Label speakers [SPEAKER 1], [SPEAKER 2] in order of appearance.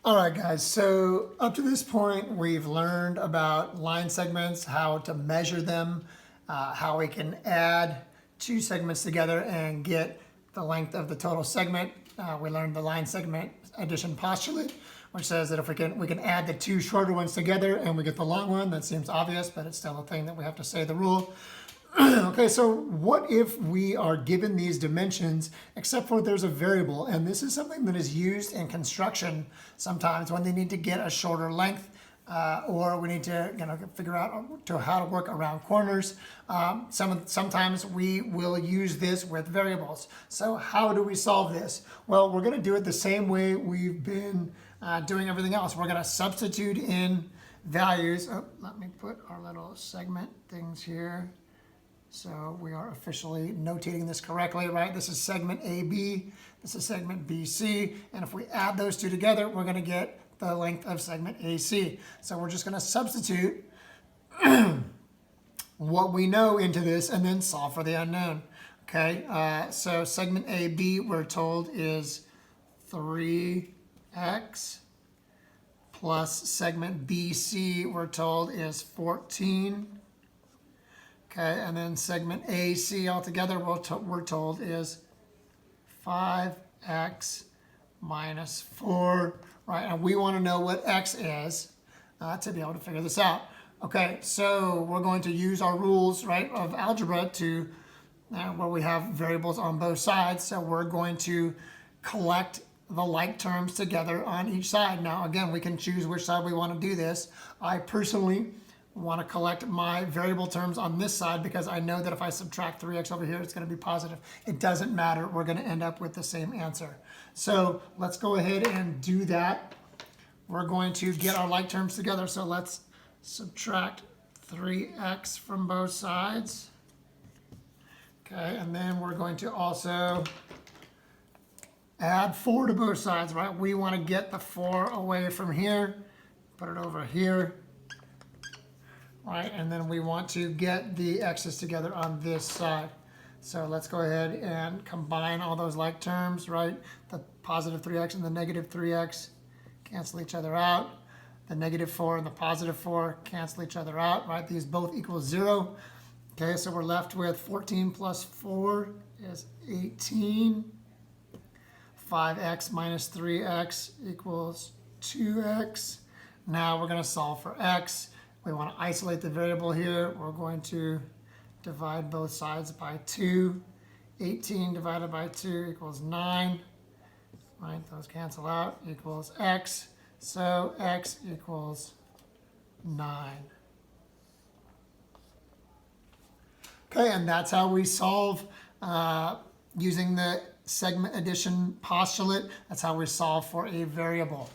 [SPEAKER 1] All right, guys, so up to this point, we've learned about line segments, how to measure them, how we can add two segments together and get the length of the total segment. We learned the line segment addition postulate, which says that if we can add the two shorter ones together and we get the long one. That seems obvious, but it's still a thing that we have to say the rule. Okay, so what if we are given these dimensions, except for there's a variable, and this is something that is used in construction sometimes when they need to get a shorter length, or we need to figure out how to work around corners. Sometimes we will use this with variables. So how do we solve this? Well, we're going to do it the same way we've been doing everything else. We're going to substitute in values. Oh, let me put our little segment things here. So we are officially notating this correctly, right? This is segment AB, this is segment BC, and if we add those two together, we're going to get the length of segment AC. So we're just going to substitute what we know into this and then solve for the unknown. Okay, so segment AB we're told is 3x plus segment BC we're told is 14. Okay, and then segment AC altogether we're told is 5x minus 4, right? And we want to know what x is to be able to figure this out. Okay, so we're going to use our rules, right, of algebra to where we have variables on both sides. So we're going to collect the like terms together on each side. Now, again, we can choose which side we want to do this. I personally want to collect my variable terms on this side because I know that if I subtract 3x over here, it's going to be positive. It doesn't matter. We're going to end up with the same answer. So let's go ahead and do that. We're going to get our like terms together. So let's subtract 3x from both sides. Okay, and then we're going to also add 4 to both sides, right? We want to get the 4 away from here, put it over here. Right, and then we want to get the x's together on this side. So let's go ahead and combine all those like terms, right? The positive 3x and the negative 3x cancel each other out. The negative 4 and the positive 4 cancel each other out, right? These both equal 0. Okay, so we're left with 14 plus 4 is 18. 5x minus 3x equals 2x. Now we're going to solve for x. We want to isolate the variable here. We're going to divide both sides by 2. 18 divided by 2 equals 9. Right, those cancel out, equals x. So x equals 9. Okay, and that's how we solve using the segment addition postulate. That's how we solve for a variable.